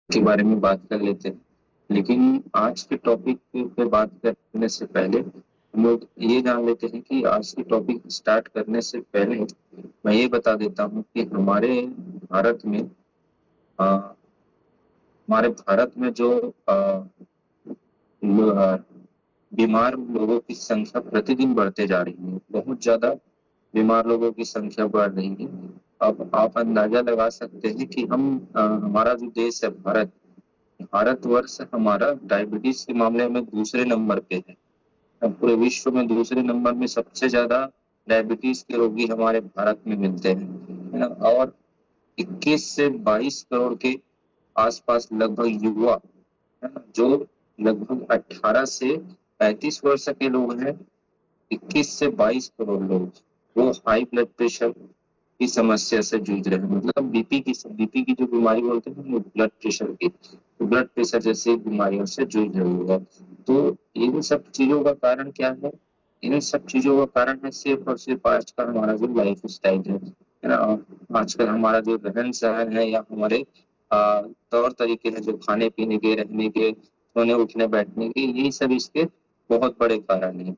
के बारे में बात कर लेते हैं। लेकिन आज के टॉपिक पे बात करने से पहले हम लोग ये जान लेते हैं कि आज की टॉपिक स्टार्ट करने से पहले मैं ये बता देता हूँ कि भारत में अ, हमारे भारत में जो बीमार लोगों की संख्या प्रतिदिन बढ़ते जा रही है। बहुत ज़्यादा बीमार लोगों की संख्या बढ़ रही है। अब आप अंदाज़ा लगा सकते हैं कि हमारा जो देश है भारतवर्ष हमारा डायबिटीज के मामले में दूसरे नंबर पे है। अब पूरे विश्व में दूसरे नंबर में सबसे ज्यादा डायबिटीज के रोगी हमारे भारत में मिलते हैं, है ना। और 21 से 22 करोड़ के आसपास लगभग युवा, है ना, जो लगभग 18 से 35 वर्ष के लोग हैं। 21 से 22 करोड़ लोग वो हाई ब्लड प्रेशर की समस्या से जूझ रहे हैं। मतलब बीपी की जो बीमारी बोलते हैं वो ब्लड प्रेशर की, तो ब्लड प्रेशर जैसी बीमारियों से जूझ रही है। तो इन सब चीजों का कारण क्या है? इन सब चीजों का कारण है सिर्फ और सिर्फ आज का हमारा जो लाइफ स्टाइल है ना। आजकल हमारा जो रहन सहन है या हमारे तौर तरीके हैं, जो खाने पीने के, रहने के, सोने उठने बैठने के, यही सब इसके बहुत बड़े कारण है।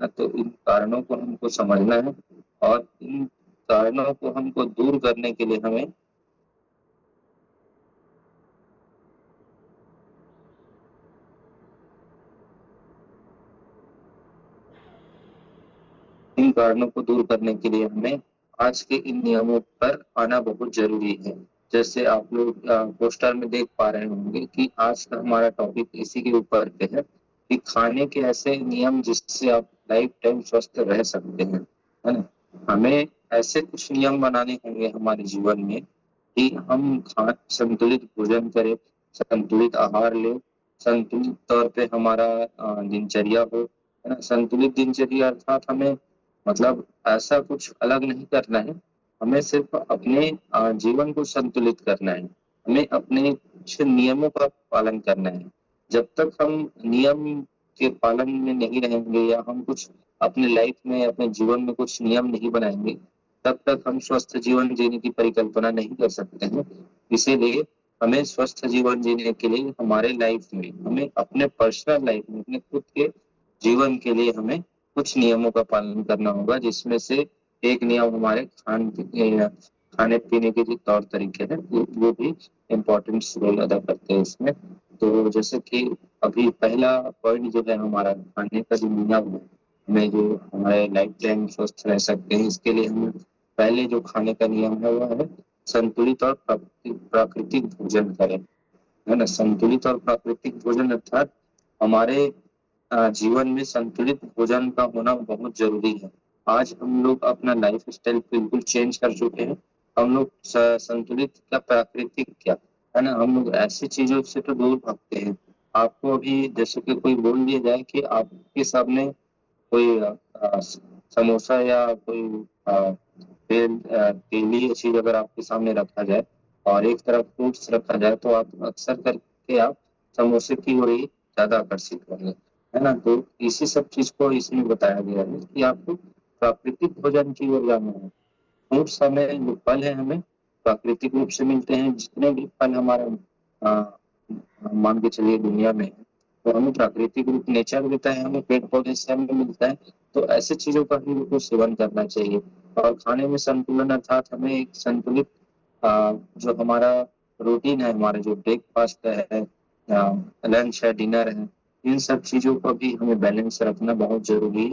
तो इन कारणों को हमको समझना है और इन कारणों को हमको दूर करने के लिए हमें इन कारणों को दूर करने के लिए हमें आज के इन नियमों पर आना बहुत जरूरी है। जैसे आप लोग पोस्टर में देख पा रहे होंगे कि आज का हमारा टॉपिक इसी के ऊपर पे है कि खाने के ऐसे नियम जिससे आप लाइफ टाइम स्वस्थ रह सकते हैं, है ना। हमें ऐसे कुछ नियम बनाने होंगे हमारे जीवन में कि हम संतुलित भोजन करें, संतुलित आहार लें, संतुलित तौर पे हमारा दिनचर्या हो, है ना। संतुलित दिनचर्या अर्थात हमें मतलब ऐसा कुछ अलग नहीं करना है। हमें सिर्फ अपने जीवन को संतुलित करना है। हमें अपने कुछ नियमों का पालन करना है। जब तक हम नियम के पालन में नहीं रहेंगे या हम कुछ अपने लाइफ में, अपने जीवन में कुछ नियम नहीं बनाएंगे, तब तक हम स्वस्थ जीवन जीने की परिकल्पना नहीं कर सकते हैं। इसीलिए हमें स्वस्थ जीवन जीने के लिए हमारे लाइफ में, हमें अपने पर्सनल लाइफ में, अपने खुद के जीवन के लिए हमें कुछ नियमों का पालन करना होगा, जिसमें से एक नियम हमारे खाने पीने के जो तौर तरीके हैं वो भी इम्पोर्टेंट रोल अदा करते हैं इसमें। तो जैसे कि अभी पहला पॉइंट जो है हमारा खाने का जो नियम है, हमें जो हमारे लाइफ टाइम स्वस्थ रह सकते हैं, इसके लिए हमें पहले जो खाने का नियम है वो है संतुलित और प्राकृतिक भोजन करें, है ना। संतुलित और प्राकृतिक भोजन अर्थात हमारे जीवन में संतुलित भोजन का होना बहुत जरूरी है। आज हम लोग अपना लाइफ स्टाइल बिल्कुल चेंज कर चुके हैं। हम लोग संतुलित क्या, प्राकृतिक क्या, है ना, हम लोग ऐसी चीजों से तो दूर भागते हैं। आपको अभी जैसे कि कोई बोल दिया जाए कि आपके सामने कोई समोसा या कोई तेली चीज अगर आपके सामने रखा जाए और एक तरफ फ्रूट्स रखा जाए, तो आप अक्सर करके आप समोसे की ओर ही ज्यादा आकर्षित होंगे, है ना। तो इसी सब चीज को इसमें बताया गया है कि आपको प्राकृतिक भोजन की ओर जाना है। फ्रूट्स हमें, जो फल है, हमें प्राकृतिक रूप से मिलते हैं। जितने भी फल हमारे अ, मान के चलिए दुनिया में है, तो हमें प्राकृतिक रूप नेचर देता है, हमें पेड़ पौधे से हमें मिलता है। तो ऐसे चीजों का ही हमको सेवन करना चाहिए। और खाने में संतुलन अर्थात हमें एक संतुलित जो हमारा रूटीन है, हमारा जो ब्रेकफास्ट है, लंच है, डिनर है, इन सब चीजों का भी हमें बैलेंस रखना बहुत जरूरी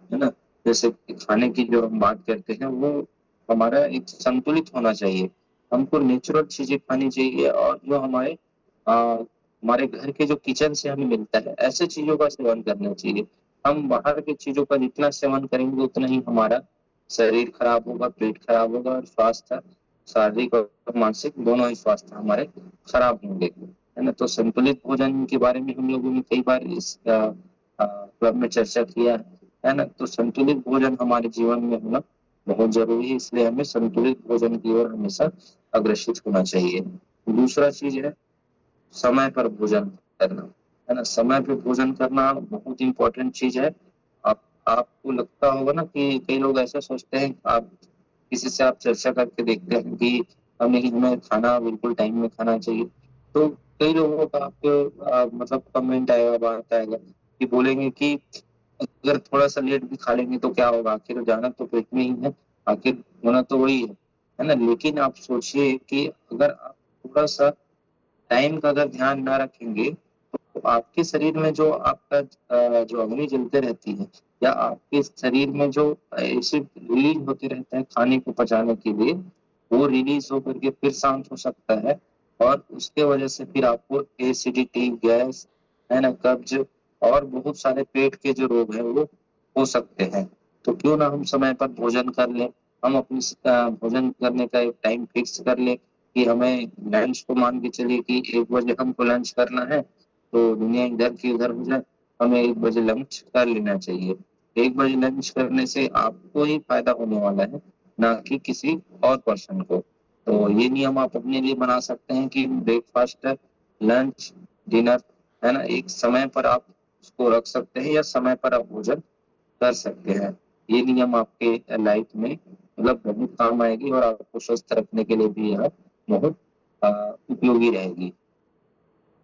है ना। जैसे कि खाने की जो हम बात करते हैं वो हमारा एक संतुलित होना चाहिए। हमको नेचुरल चीजें खानी चाहिए और जो हमारे घर के जो किचन से हमें मिलता है, ऐसे चीजों का सेवन करना चाहिए। हम बाहर की चीजों का जितना सेवन करेंगे उतना ही हमारा शरीर खराब होगा, पेट खराब होगा और स्वास्थ्य, शारीरिक और मानसिक दोनों ही स्वास्थ्य हमारे खराब होंगे, है ना। तो संतुलित भोजन के बारे में हम लोगों ने कई बार इस क्लब में चर्चा किया है ना। तो संतुलित भोजन हमारे जीवन में होना बहुत जरूरी है, इसलिए हमें संतुलित भोजन की ओर हमेशा अग्रसित होना चाहिए। दूसरा चीज है समय पर भोजन करना, है ना। समय पे भोजन करना बहुत इंपॉर्टेंट चीज है। आप आपको लगता होगा ना कि कई लोग ऐसा सोचते हैं, आप किसी से आप चर्चा करके देखते हैं कि हमें खाना बिल्कुल टाइम में खाना चाहिए। तो कई लोगों का आपके मतलब कमेंट आएगा, बात आएगा कि बोलेंगे कि अगर थोड़ा-सा लेट भी खा लेंगे तो क्या होगा? आखिर जाना तो पेट में ही है, आखिर होना तो वही है ना? लेकिन आप सोचिए कि अगर आप थोड़ा-सा टाइम का अगर ध्यान ना रखेंगे, तो आपके शरीर में जो आपका जो अग्नि जलते रहती है या आपके शरीर में जो एसिड रिलीज़ होते रहता है खाने को पचाने के लिए, वो रिलीज़ होकर के फिर शांत हो सकता है और उसके वजह से फिर आपको एसिडिटी, गैस, है ना? कब्ज़ और बहुत सारे पेट के जो रोग हैं, वो हो सकते हैं। तो क्यों ना हम समय पर भोजन कर लें, हम अपनी भोजन करने का एक टाइम फिक्स कर लें कि हमें लंच को मान के चलिए कि 1 बजे हमको लंच करना है, तो दुनिया इधर की उधर हो जाए, हमें 1 बजे लंच कर लेना चाहिए। 1 बजे लंच करने से आपको ही फ़ायदा होने वाला है, ना कि किसी और पर्सन को। तो ये नियम आप अपने लिए बना सकते हैं कि ब्रेकफ़ास्ट, लंच, डिनर, है ना? एक समय पर आप उसको रख सकते हैं या समय पर आप भोजन कर सकते हैं। ये नियम आपके लाइफ में मतलब बहुत काम आएगी और आपको स्वस्थ रखने के लिए भी यह बहुत अ, उपयोगी रहेगी।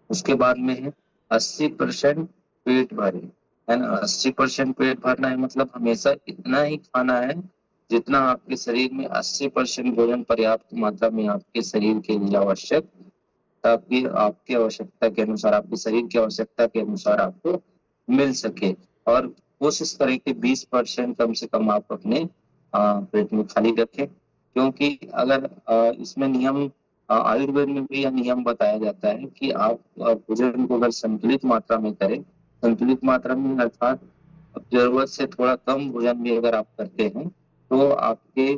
उसके बाद में है 80% पेट भरे, है ना? 80% पेट भरना है मतलब हमेशा इतना ही खाना है, जितना आपके शरीर में 80% भोजन पर्याप्त मात्रा में आपके शरीर के लिए आवश्यक, ताकि आपकी आवश्यकता के अनुसार, आपके शरीर की आवश्यकता के अनुसार आपको मिल सके और कोशिश करें कि 20% कम से कम आप अपने पेट में खाली रखें। क्योंकि अगर इसमें नियम आयुर्वेद में भी यह नियम बताया जाता है कि आप भोजन को अगर संतुलित मात्रा में करें, संतुलित मात्रा में अर्थात ज़रूरत से थोड़ा कम भोजन भी अगर आप करते हैं, तो आपके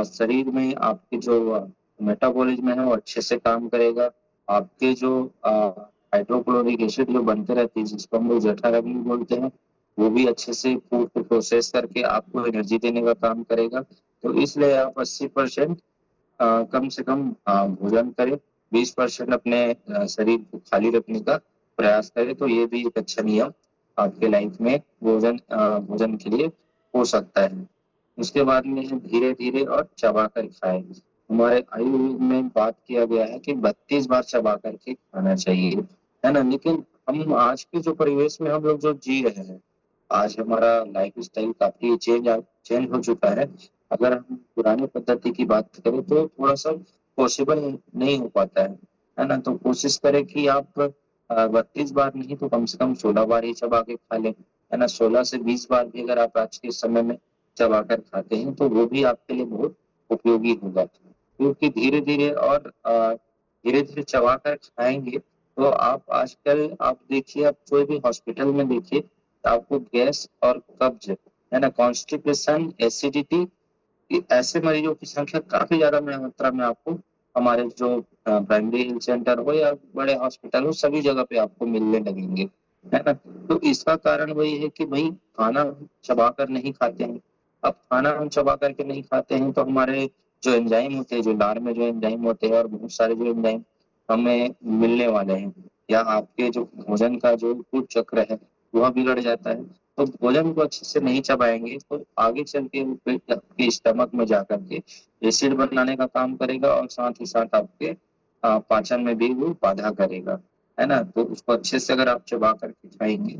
शरीर में आपके जो मेटाबॉलिज़्म है वो अच्छे से काम करेगा। आपके जो हाइड्रोक्लोरिक एसिड जो बनते रहती है जिसको हम लोग जठराग्नि बोलते हैं, वो भी अच्छे से फूड को प्रोसेस करके आपको एनर्जी देने का काम करेगा। तो इसलिए आप 80% कम से कम भोजन करें, 20% अपने शरीर को खाली रखने का प्रयास करें, तो ये भी एक अच्छा नियम आपके लाइफ में भोजन के लिए हो सकता है। उसके बाद में है धीरे-धीरे और चबा कर खाएँ। हमारे आयुर्वेद में बात किया गया है कि 32 बार चबा कर के खाना चाहिए, है ना? लेकिन हम आज के जो परिवेश में हम लोग जो जी रहे हैं, आज हमारा लाइफ़स्टाइल काफ़ी चेंज हो चुका है। अगर हम पुरानी पद्धति की बात करें तो थोड़ा-सा पॉसिबल नहीं हो पाता है ना? तो कोशिश करें कि आप 32 बार नहीं तो कम से कम 16 बार ही चबा के खा लें, है ना? 16 से 20 बार भी अगर आप आज के समय में चबाकर खाते हैं, तो वो भी आपके लिए बहुत उपयोगी होगा। क्योंकि धीरे-धीरे और धीरे-धीरे चबाकर खाएँगे, तो आप आजकल आप देखिए आप कोई भी हॉस्पिटल में देखिए, तो आपको गैस और कब्ज़, है ना? कॉन्स्टिपेशन, एसिडिटी ऐसे मरीजों की संख्या काफ़ी ज़्यादा मात्रा में आपको हमारे जो प्राइमरी हेल्थ सेंटर हो या बड़े हॉस्पिटल हो, सभी जगह पे आपको मिलने लगेंगे, है ना? तो इसका कारण वही है कि भई खाना हम चबाकर नहीं खाते हैं। अब खाना हम चबा कर के नहीं खाते हैं, तो हमारे जो एंजाइम होते हैं, जो लार में जो एंजाइम होते हैं और बहुत सारे जो एंजाइम हमें मिलने वाले हैं या आपके जो भोजन का जो फूड चक्र है, वह बिगड़ जाता है। तो भोजन को अच्छे से नहीं चबाएँगे तो आगे चल के वो पेट आपके स्टमक में जाकर के एसिड बनाने का काम करेगा और साथ ही साथ आपके पाचन में भी वो बाधा करेगा, है ना? तो उसको अच्छे से अगर आप चबा कर के खाएँगे,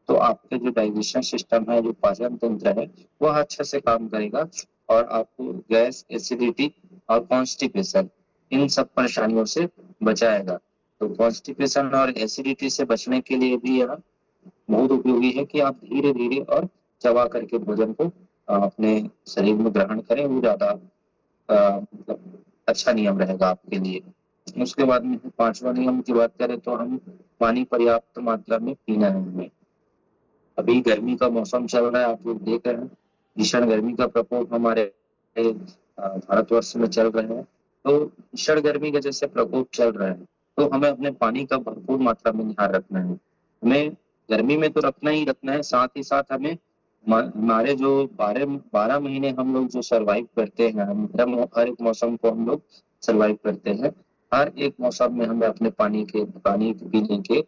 तो आपके जो डाइजेशन सिस्टम है, जो पाचन तंत्र है, वह अच्छे से काम करेगा और आपको गैस, एसिडिटी और कॉन्स्टिपेशन इन सब परेशानियों से बचाएगा। तो कॉन्स्टिपेशन और एसिडिटी से बचने के लिए भी यह बहुत उपयोगी है कि आप धीरे-धीरे और चबा करके भोजन को अपने शरीर में ग्रहण करें, वो ज़्यादा मतलब अच्छा नियम रहेगा आपके लिए। उसके बाद में 5वाँ नियम की बात करें तो हम पानी पर्याप्त मात्रा में पीना है हमें। अभी गर्मी का मौसम चल रहा है, आप लोग देख रहे हैं, भीषण गर्मी का प्रकोप हमारे भारतवर्ष में चल रहे हैं। तो भीषण गर्मी का जैसे प्रकोप चल रहा है, तो हमें अपने पानी का भरपूर मात्रा में ध्यान रखना है। हमें गर्मी में तो रखना ही रखना है, साथ ही साथ हमें हमारे जो 12 महीने हम लोग जो सर्वाइव करते हैं, हम हर एक मौसम को हम लोग सर्वाइव करते हैं। हर एक मौसम में हमें अपने पानी पीने के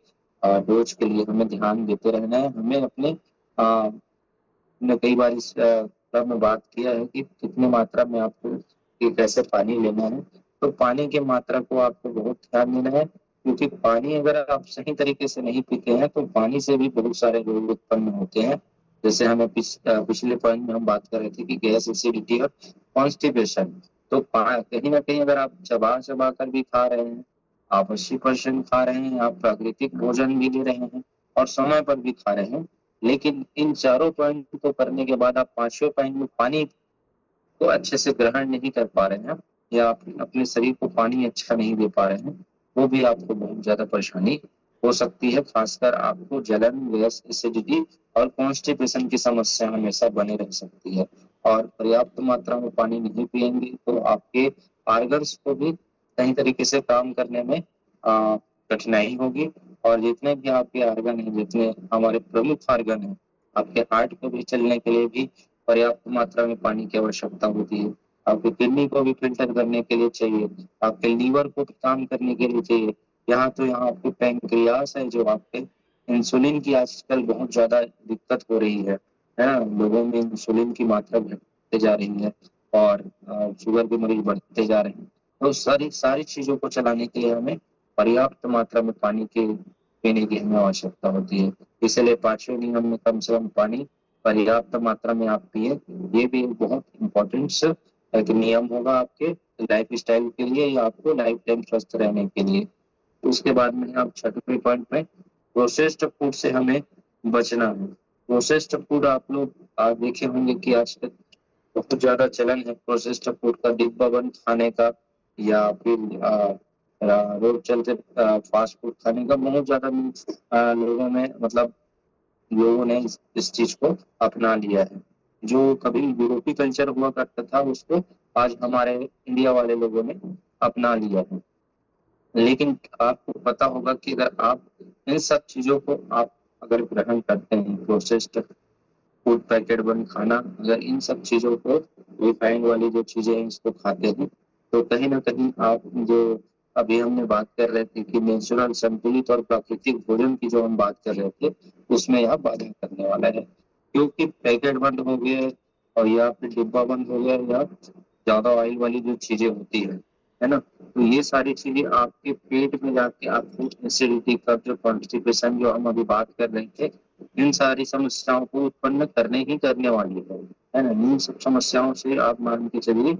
डोज़ के लिए हमें ध्यान देते रहना है। हमें अपने हमने कई बार इस बारे में बात किया है कि कितनी मात्रा में आपको कैसे पानी लेना है। तो पानी की मात्रा को आपको बहुत ध्यान देना है क्योंकि पानी अगर आप सही तरीके से नहीं पीते हैं तो पानी से भी बहुत सारे रोग उत्पन्न होते हैं। जैसे हमें पिछले पॉइंट में हम बात कर रहे थे कि गैस, एसिडिटी और कॉन्स्टिपेशन। तो कहीं ना कहीं अगर आप चबा चबा कर भी खा रहे हैं, आप 80% खा रहे हैं, आप प्राकृतिक भोजन भी ले रहे हैं और समय पर भी खा रहे हैं, लेकिन इन चारों पॉइंट को करने के बाद आप पांचवें पॉइंट में पानी को अच्छे से ग्रहण नहीं कर पा रहे हैं या आप अपने शरीर को पानी अच्छा नहीं दे पा रहे हैं, वो भी आपको बहुत ज्यादा परेशानी हो सकती है। खासकर आपको जलन, गैस, एसिडिटी और कॉन्स्टिपेशन की समस्या हमेशा बने रह सकती है। और पर्याप्त मात्रा में पानी नहीं पिएंगे तो आपके ऑर्गन्स को भी सही तरीके से काम करने में कठिनाई होगी। और जितने भी आपके ऑर्गन हैं, जितने हमारे प्रमुख ऑर्गन हैं, आपके हार्ट को भी चलने के लिए भी पर्याप्त मात्रा में पानी की आवश्यकता होती है। आपके किडनी को भी फिल्टर करने के लिए चाहिए, आपके लीवर को भी काम करने के लिए चाहिए। यहाँ आपके पैंक्रियास है, जो आपके इंसुलिन की आजकल बहुत ज्यादा दिक्कत हो रही है ना। लोगों में इंसुलिन की मात्रा घटते जा रही है और शुगर के मरीज बढ़ते जा रहे हैं। तो सारी सारी चीजों को चलाने के लिए हमें पर्याप्त मात्रा में पानी के पीने की हमें आवश्यकता होती है। इसलिए पांचवें नियम में कम से कम पानी पर्याप्त मात्रा में आप पिए। ये भी एक बहुत इम्पोर्टेंट एक नियम होगा आपके लाइफ स्टाइल के लिए या आपको लाइफ टाइम स्वस्थ रहने के लिए। उसके बाद में आप छठवें पॉइंट में प्रोसेस्ड फूड से हमें बचना है। प्रोसेस्ड फूड आप लोग देखे होंगे कि आजकल बहुत ज्यादा चलन है प्रोसेस्ड फूड का, डिब्बा बंद खाने का या फिर रोज चलते फास्ट फूड खाने का बहुत ज्यादा लोगों में मतलब लोगों ने इस चीज को अपना लिया है। जो कभी यूरोपीय कल्चर हुआ करता था उसको आज हमारे इंडिया वाले लोगों ने अपना लिया है। लेकिन आपको पता होगा कि अगर आप इन सब चीजों को आप अगर ग्रहण करते हैं, प्रोसेस्ड फूड, पैकेट बंद खाना, अगर इन सब चीजों को, रिफाइंड वाली जो चीजें हैं इसको खाते हैं, तो कहीं ना कहीं आप जो अभी हमने बात कर रहे थे कि नेचुरल, संतुलित और प्राकृतिक भोजन की जो हम बात कर रहे थे, उसमें यह बाधा करने वाला है। क्योंकि पैकेट बंद हो गए और या फिर डिब्बा बंद हो गया या ज्यादा ऑयल वाली जो चीजें होती है ना, तो ये सारी चीजें आपके पेट में जाके आपको एसिडिटी, कब्ज, कॉन्स्टिपेशन जो हम अभी बात कर रहे थे, इन सारी समस्याओं को उत्पन्न करने ही करने वाली है ना। इन सब समस्याओं से आप मान के चलिए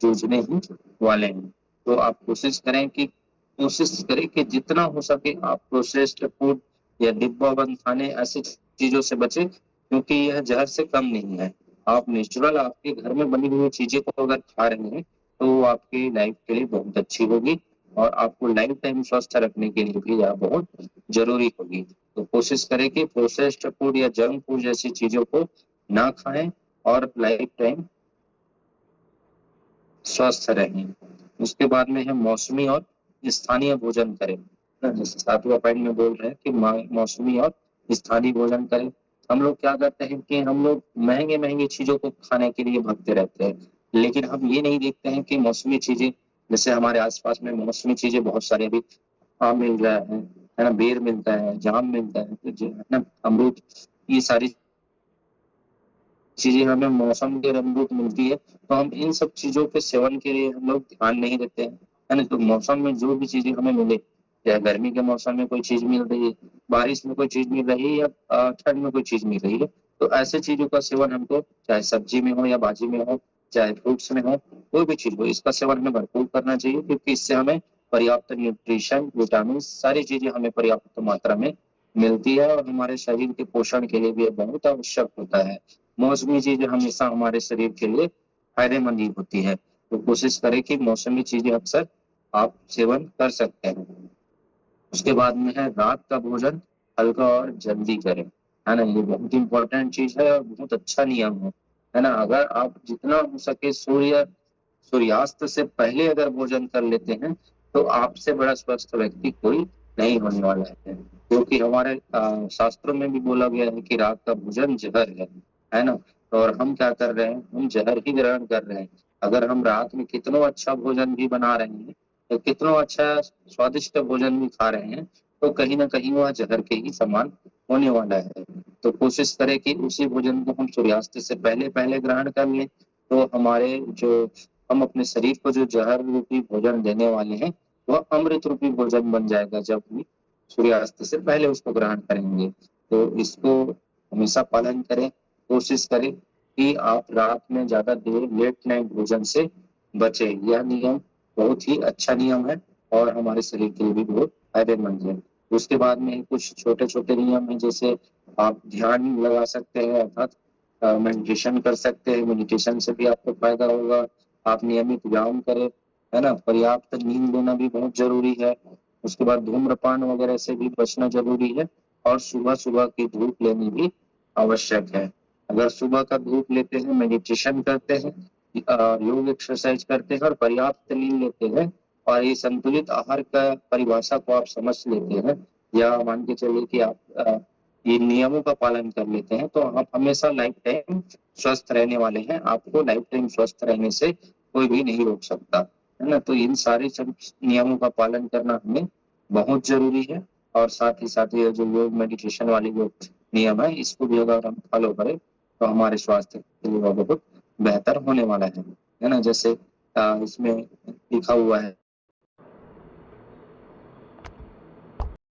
जूझने ही वाले हैं। तो आप कोशिश करें कि जितना हो सके आप प्रोसेस्ड फूड या डिब्बा बंद खाने ऐसी चीजों से बचें, क्योंकि यह जहर से कम नहीं है। आप नेचुरल आपके घर में बनी हुई चीजें को अगर खा रहे हैं तो वो आपकी लाइफ के लिए बहुत अच्छी होगी और आपको लाइफ टाइम स्वस्थ रखने के लिए भी यह बहुत जरूरी होगी। तो कोशिश करें कि प्रोसेस्ड फूड या जंक फूड जैसी चीजों को ना खाएं और लाइफ टाइम स्वस्थ रहें। उसके बाद में है मौसमी और स्थानीय भोजन करें। जैसे सातवां पॉइंट में बोल रहे हैं कि मौसमी और स्थानीय भोजन करें। हम लोग क्या करते हैं कि हम लोग महंगे महंगे चीजों को खाने के लिए भागते रहते हैं, लेकिन हम ये नहीं देखते हैं कि मौसमी चीजें, जैसे हमारे आसपास में मौसमी चीजें बहुत सारी अभी आम मिल रहा है ना, बेर मिलता है, जाम मिलता है, तो है ना, अमरूद, ये सारी चीजें हमें मौसम के अनुरूप मिलती है। तो हम इन सब चीजों के सेवन के लिए हम लोग ध्यान नहीं देते हैं, है ना। तो मौसम में जो भी चीजें हमें मिले, या गर्मी के मौसम में कोई चीज मिल रही है, बारिश में कोई चीज मिल रही है या ठंड में कोई चीज मिल रही है, तो ऐसे चीजों का सेवन हमको, चाहे सब्जी में हो या भाजी में हो, चाहे फ्रूट्स में हो, कोई भी चीज हो, इसका सेवन हमें भरपूर करना चाहिए, क्योंकि इससे हमें पर्याप्त न्यूट्रिशन, विटामिन, सारी चीजें हमें पर्याप्त मात्रा में मिलती है और हमारे शरीर के पोषण के लिए भी बहुत आवश्यक होता है। मौसमी चीजें हमेशा हमारे शरीर के लिए फायदेमंद ही होती है। तो कोशिश करें कि मौसमी चीजें अक्सर आप सेवन कर सकते हैं। उसके बाद में है रात का भोजन हल्का और जल्दी करें, है ना। ये बहुत इंपॉर्टेंट चीज है और बहुत अच्छा नियम है ना। अगर आप जितना हो सके सूर्यास्त से पहले अगर भोजन कर लेते हैं तो आपसे बड़ा स्वस्थ व्यक्ति कोई नहीं होने वाला है, क्योंकि हमारे शास्त्रों में भी बोला गया है कि रात का भोजन जहर है ना। और हम क्या कर रहे हैं, हम जहर ही ग्रहण कर रहे हैं। अगर हम रात में कितना अच्छा भोजन भी बना रहे हैं, तो कितना अच्छा स्वादिष्ट भोजन भी खा रहे हैं, तो कहीं ना कहीं वह जहर के ही समान होने वाला है। तो कोशिश करें कि उसी भोजन को हम सूर्यास्त से पहले पहले ग्रहण कर लें, तो हमारे जो हम अपने शरीर को जो जहर रूपी भोजन देने वाले हैं, वह अमृत रूपी भोजन बन जाएगा जब भी सूर्यास्त से पहले उसको ग्रहण करेंगे। तो इसको हमेशा पालन करें, कोशिश करें कि आप रात में ज्यादा देर लेट नाइट भोजन से बचे। यह नियम बहुत ही अच्छा नियम है और हमारे शरीर के लिए भी बहुत फायदेमंद है। उसके बाद में कुछ छोटे छोटे नियम है, जैसे आप ध्यान लगा सकते हैं, अर्थात मेडिटेशन कर सकते हैं। मेडिटेशन से भी आपको फायदा होगा। आप नियमित व्यायाम करें, है ना। पर्याप्त नींद लेना भी बहुत जरूरी है। उसके बाद धूम्रपान वगैरह से भी बचना जरूरी है और सुबह सुबह की धूप लेनी भी आवश्यक है। अगर सुबह का धूप लेते हैं, मेडिटेशन करते हैं, योग एक्सरसाइज करते हैं और पर्याप्त नींद लेते हैं और ये संतुलित आहार का परिभाषा को आप समझ लेते हैं, या मान के चलिए कि आप ये नियमों का पालन कर लेते हैं, तो आप हमेशा लाइफ टाइम स्वस्थ रहने वाले हैं। आपको लाइफ टाइम स्वस्थ रहने से कोई भी नहीं रोक सकता, है ना। तो इन सारे सब नियमों का पालन करना हमें बहुत जरूरी है। और साथ ही साथ ये जो योग मेडिटेशन वाली जो नियम है, इसको भी अगर हम फॉलो करें तो हमारे स्वास्थ्य के लिए बहुत बेहतर होने वाला है ना। जैसे इसमें लिखा हुआ है